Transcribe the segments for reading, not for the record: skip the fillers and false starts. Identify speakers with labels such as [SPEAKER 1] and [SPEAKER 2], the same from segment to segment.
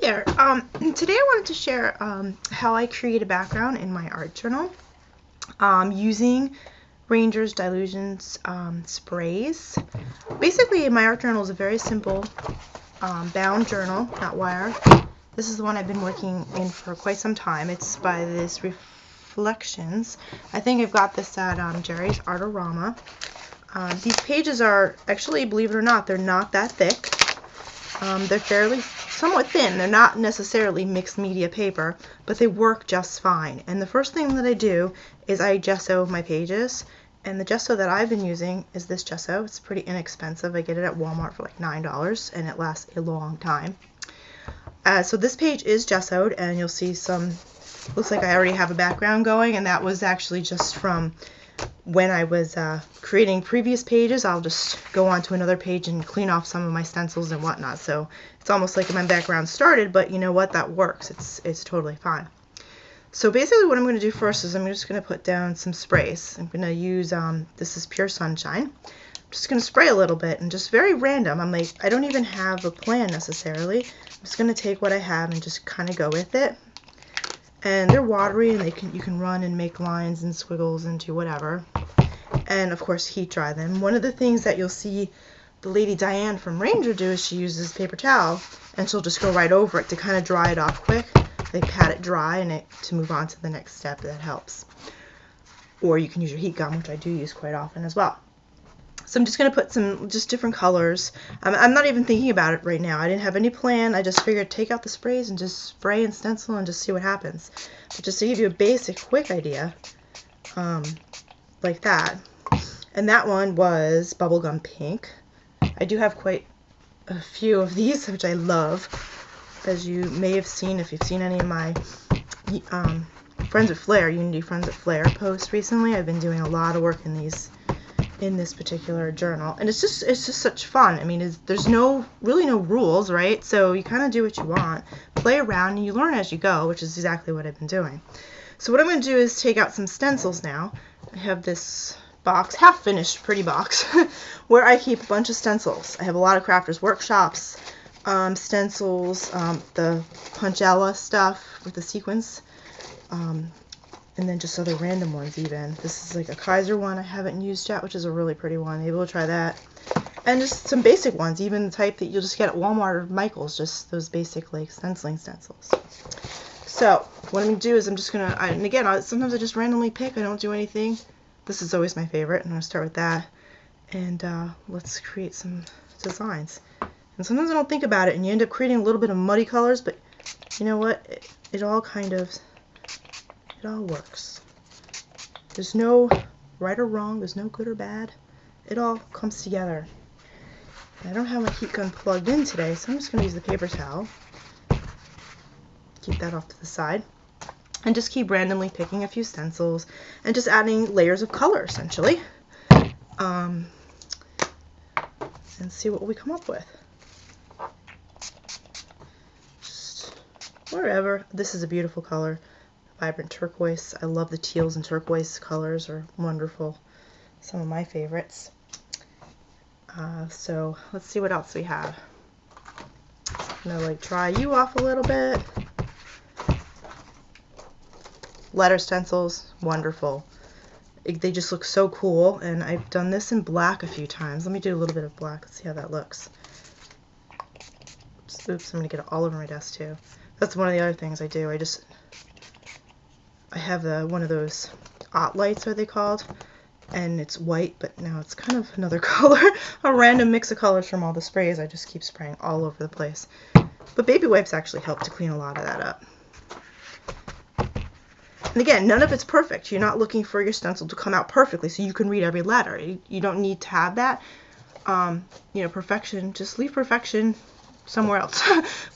[SPEAKER 1] there. Today I wanted to share how I create a background in my art journal using Ranger's Dylusions sprays. Basically, my art journal is a very simple bound journal, not wire. This is the one I've been working in for quite some time. It's by this Reflections. I think I've got this at Jerry's Artorama. These pages are actually, believe it or not, they're not that thick. They're fairly somewhat thin. They're not necessarily mixed media paper, but they work just fine. And the first thing that I do is I gesso my pages. And the gesso that I've been using is this gesso. It's pretty inexpensive. I get it at Walmart for like $9, and it lasts a long time. So this page is gessoed, and you'll see some, looks like I already have a background going, and that was actually just from when I was creating previous pages. I'll just go on to another page and clean off some of my stencils and whatnot. So it's almost like my background started, but you know what? That works. It's totally fine. So basically what I'm going to do first is I'm just going to put down some sprays. I'm going to use, this is Pure Sunshine. I'm just going to spray a little bit and just very random. I'm like, I don't even have a plan necessarily. I'm just going to take what I have and just kind of go with it. And they're watery, and you can run and make lines and squiggles and do whatever. And of course heat dry them. One of the things that you'll see the lady Diane from Ranger do is she uses paper towel, and she'll just go right over it to kind of dry it off quick. They pat it dry and to move on to the next step. That helps. Or you can use your heat gun, which I do use quite often as well. So I'm just going to put some just different colors. I'm not even thinking about it right now. I didn't have any plan. I just figured take out the sprays and just spray and stencil and just see what happens. But just to give you a basic quick idea, like that. And that one was bubblegum pink. I do have quite a few of these, which I love. As you may have seen, if you've seen any of my Friends at Flair, Unity Friends at Flair posts recently, I've been doing a lot of work in this particular journal, and it's just such fun. I mean, there's really no rules, right? So you kind of do what you want, play around, and you learn as you go, which is exactly what I've been doing. So what I'm going to do is take out some stencils now. I have this box, half finished, pretty box, where I keep a bunch of stencils. I have a lot of Crafters Workshops stencils, the Punchella stuff with the sequins, and then just other random ones even. This is like a Kaiser one I haven't used yet, which is a really pretty one. Maybe we'll try that. And just some basic ones, even the type that you'll just get at Walmart or Michael's, just those basic like stenciling stencils. So what I'm going to do is I'm just going to, and again, sometimes I just randomly pick. I don't do anything. This is always my favorite. I'm going to start with that. And let's create some designs. And sometimes I don't think about it, and you end up creating a little bit of muddy colors, but you know what? It all works. There's no right or wrong. There's no good or bad. It all comes together. And I don't have my heat gun plugged in today, so I'm just going to use the paper towel. Keep that off to the side. And just keep randomly picking a few stencils and just adding layers of color, essentially. And see what we come up with. Just wherever. This is a beautiful color. Vibrant turquoise. I love the teals and turquoise colors, are wonderful. Some of my favorites. So let's see what else we have. I'm gonna like dry you off a little bit. Letter stencils, wonderful. They just look so cool, and I've done this in black a few times. Let me do a little bit of black. Let's see how that looks. Oops, I'm gonna get it all over my desk too. That's one of the other things I do. I have one of those ot lights, are they called? And it's white, but now it's kind of another color. A random mix of colors from all the sprays. I just keep spraying all over the place. But baby wipes actually help to clean a lot of that up. And again, none of it's perfect. You're not looking for your stencil to come out perfectly so you can read every letter. You don't need to have that. You know, perfection. Just leave perfection somewhere else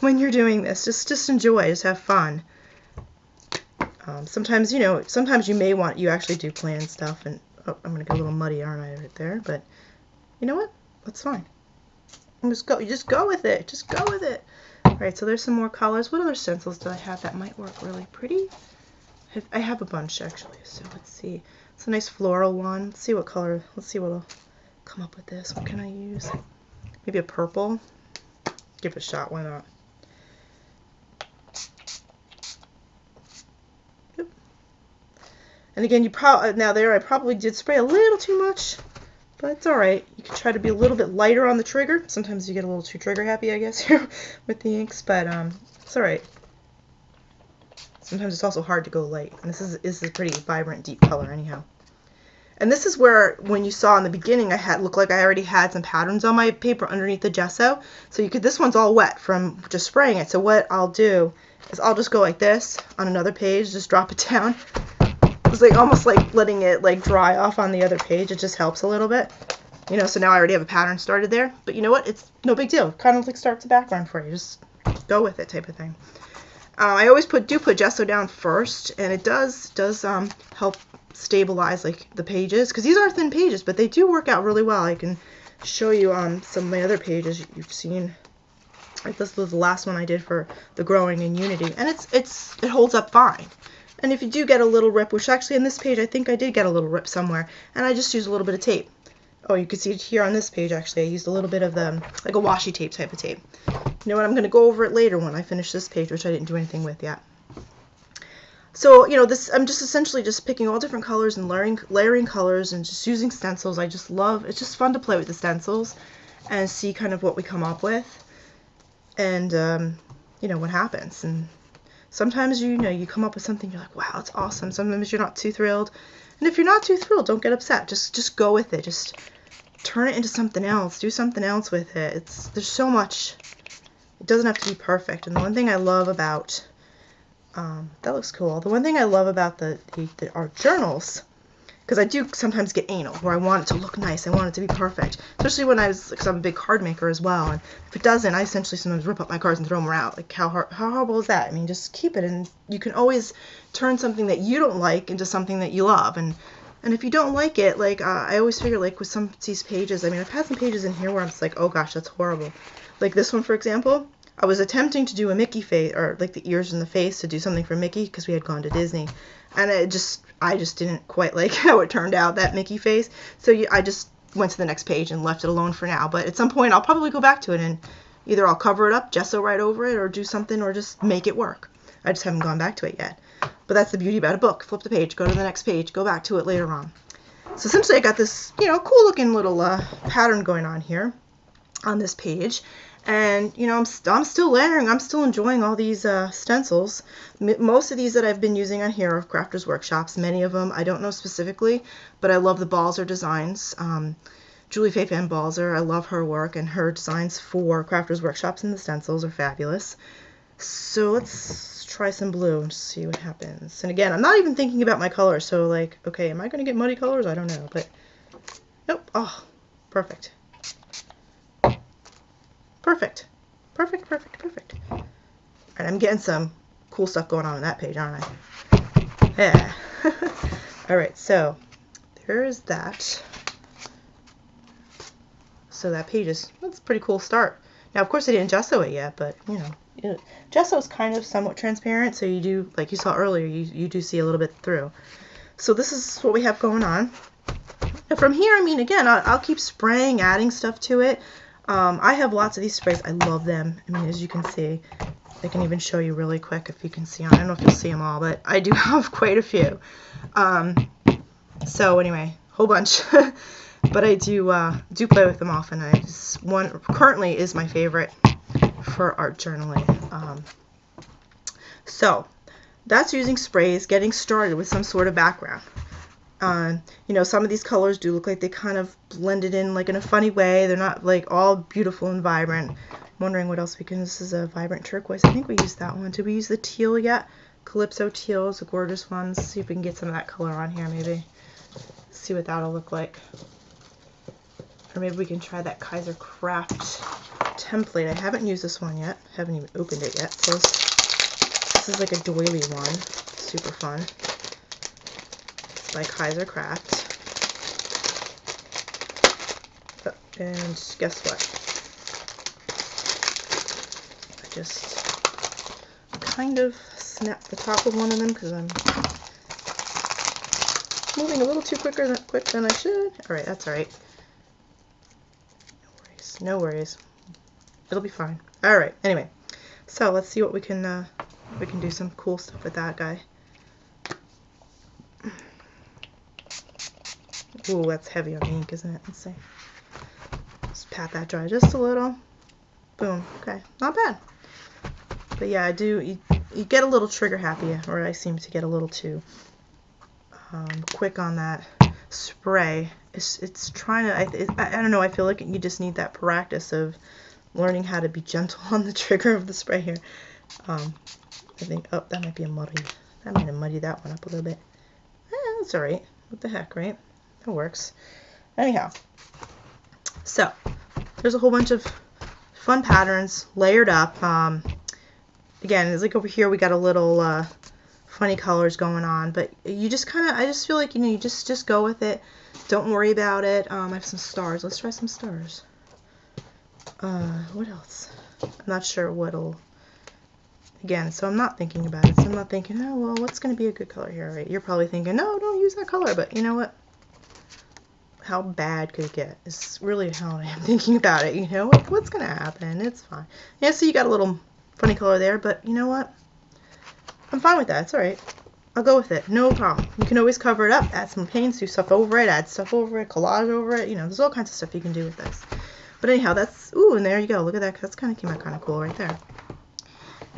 [SPEAKER 1] when you're doing this. Just enjoy. Just have fun. Sometimes, you know, sometimes you actually do plan stuff, and oh, I'm gonna get a little muddy, aren't I, right there? But you know what? That's fine. You just go with it. Just go with it. All right. So there's some more colors. What other stencils do I have that might work really pretty? I have a bunch actually. So let's see. It's a nice floral one. Let's see what color. Let's see what'll come up with this. What can I use? Maybe a purple. Give it a shot. Why not? And again, I probably did spray a little too much, but it's alright. You can try to be a little bit lighter on the trigger. Sometimes you get a little too trigger happy, I guess, here with the inks, but it's alright. Sometimes it's also hard to go light. And this is a pretty vibrant, deep color anyhow. And this is where, when you saw in the beginning, looked like I already had some patterns on my paper underneath the gesso. So this one's all wet from just spraying it. So what I'll do is I'll just go like this on another page, just drop it down. It's like almost like letting it like dry off on the other page. It just helps a little bit. You know, so now I already have a pattern started there. But you know what? It's no big deal. It kind of like starts a background for you. Just go with it type of thing. I always put gesso down first, and it does help stabilize like the pages, because these are thin pages, but they do work out really well. I can show you on some of my other pages you've seen. Like this was the last one I did for the Growing in Unity, and it holds up fine. And if you do get a little rip, which actually in this page I think I did get a little rip somewhere, and I just used a little bit of tape. Oh, you can see it here on this page actually. I used a little bit of like a washi tape type of tape. You know what? I'm going to go over it later when I finish this page, which I didn't do anything with yet. So, you know, I'm just essentially just picking all different colors and layering colors and just using stencils. I just love, it's just fun to play with the stencils and see kind of what we come up with and, you know, what happens. And sometimes, you know, you come up with something, you're like, wow, it's awesome. Sometimes you're not too thrilled. And if you're not too thrilled, don't get upset. Just go with it. Just turn it into something else. Do something else with it. There's so much. It doesn't have to be perfect. And the one thing I love about that looks cool. The one thing I love about the art journals, because I do sometimes get anal, where I want it to look nice, I want it to be perfect, especially when because I'm a big card maker as well, and if it doesn't, I essentially sometimes rip up my cards and throw them out. Like, how horrible is that? I mean, just keep it, and you can always turn something that you don't like into something that you love, and if you don't like it, like, I always figure, like, with some of these pages, I mean, I've had some pages in here where I'm just like, oh gosh, that's horrible. Like this one, for example, I was attempting to do a Mickey face, or like the ears and the face, to do something for Mickey because we had gone to Disney, and I just didn't quite like how it turned out, that Mickey face. So I just went to the next page and left it alone for now. But at some point I'll probably go back to it, and either I'll cover it up, gesso right over it, or do something, or just make it work. I just haven't gone back to it yet. But that's the beauty about a book. Flip the page, go to the next page, go back to it later on. So essentially I got this, you know, cool looking little pattern going on here on this page. And, you know, I'm still layering. I'm still enjoying all these stencils. Most of these that I've been using on here are Crafters Workshops. Many of them I don't know specifically, but I love the Balzer designs. Julie Faye Van Balzer, I love her work, and her designs for Crafters Workshops and the stencils are fabulous. So let's try some blue and see what happens. And again, I'm not even thinking about my colors, so like, okay, am I going to get muddy colors? I don't know, but nope. Oh, perfect. Perfect. Perfect, perfect, perfect. All right, I'm getting some cool stuff going on that page, aren't I? Yeah. All right, so there's that. So that page that's a pretty cool start. Now, of course, I didn't gesso it yet, but, you know, gesso is kind of somewhat transparent, so you do, like you saw earlier, you do see a little bit through. So this is what we have going on. And from here, I mean, again, I'll keep spraying, adding stuff to it. I have lots of these sprays. I love them. I mean, as you can see, I can even show you really quick if you can see them. I don't know if you'll see them all, but I do have quite a few. So anyway, whole bunch. But I do play with them often. One currently is my favorite for art journaling. So that's using sprays, getting started with some sort of background. You know, some of these colors do look like they kind of blended in like in a funny way. They're not like all beautiful and vibrant. I'm wondering what else we can. This is a vibrant turquoise. I think we used that one. Did we use the teal yet? Calypso teal is a gorgeous one. Let's see if we can get some of that color on here maybe. See what that'll look like. Or maybe we can try that Kaiser Craft template. I haven't used this one yet. Haven't even opened it yet. So this is like a doily one. Super fun. By Kaiser Craft. And guess what? I just kind of snapped the top of one of them because I'm moving a little too quick than I should. Alright, that's alright. No worries. No worries. It'll be fine. Alright, anyway. So let's see what we can do some cool stuff with that guy. Ooh, that's heavy on the ink, isn't it? Let's see. Just pat that dry just a little. Boom. Okay, not bad. But yeah, you get a little trigger happy, or I seem to get a little too quick on that spray. It's trying to, I don't know, I feel like you just need that practice of learning how to be gentle on the trigger of the spray here. I think, oh, that might be a muddy. That might have muddied that one up a little bit. That's alright. What the heck, right? That works. Anyhow, so there's a whole bunch of fun patterns layered up. Again, it's like over here we got a little funny colors going on, but you just kind of, I just feel like, you know, you just go with it. Don't worry about it. I have some stars. Let's try some stars. What else? I'm not sure what'll, again, so I'm not thinking about it. So I'm not thinking, oh, well, what's going to be a good color here, right? You're probably thinking, no, don't use that color, but you know what? How bad could it get? It's really how I am thinking about it, you know? What's going to happen? It's fine. Yeah, so you got a little funny color there, but you know what? I'm fine with that. It's alright. I'll go with it. No problem. You can always cover it up, add some paints, do stuff over it, add stuff over it, collage over it. You know, there's all kinds of stuff you can do with this. But anyhow, that's, ooh, and there you go. Look at that. That's kind of came out kind of cool right there.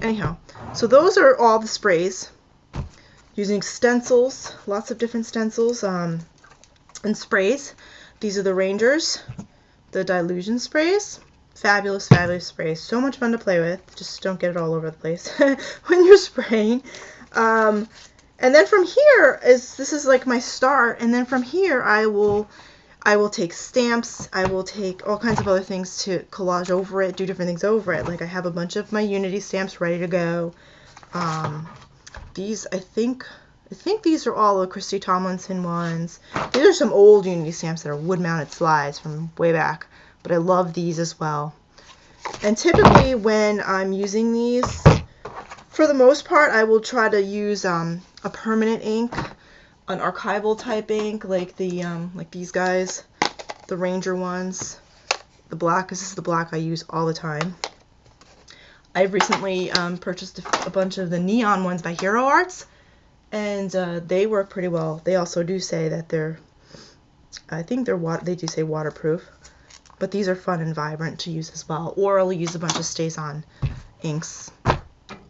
[SPEAKER 1] Anyhow, so those are all the sprays using stencils, lots of different stencils and sprays. These are the Rangers, the Dylusions sprays. Fabulous, fabulous sprays. So much fun to play with. Just don't get it all over the place when you're spraying. And then from here this is like my start, and then from here I will take stamps, I will take all kinds of other things to collage over it, do different things over it. Like I have a bunch of my Unity stamps ready to go. These, I think these are all the Christy Tomlinson ones. These are some old Unity stamps that are wood-mounted slides from way back, but I love these as well. And typically when I'm using these, for the most part, I will try to use a permanent ink, an archival type ink, like the like these guys, the Ranger ones. The black, this is the black I use all the time. I've recently purchased a bunch of the neon ones by Hero Arts, and they work pretty well. They also do say that they're, I think they do say waterproof, but these are fun and vibrant to use as well. Or I'll use a bunch of Stays-On inks.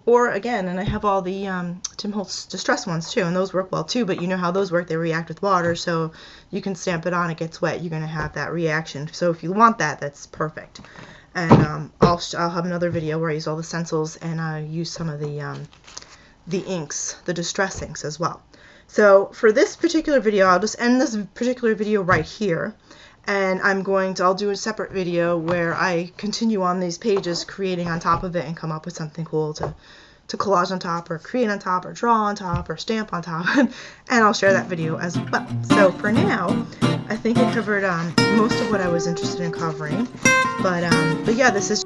[SPEAKER 1] Or again, and I have all the Tim Holtz Distress ones too, and those work well too, but you know how those work, they react with water, so you can stamp it on, it gets wet, you're going to have that reaction. So if you want that, that's perfect. And I'll have another video where I use all the stencils, and I use some of the inks, the Distress inks as well. So for this particular video, I'll just end this particular video right here. And I'll do a separate video where I continue on these pages, creating on top of it, and come up with something cool to collage on top, or create on top, or draw on top, or stamp on top, and I'll share that video as well. So for now, I think I covered most of what I was interested in covering, but yeah, this is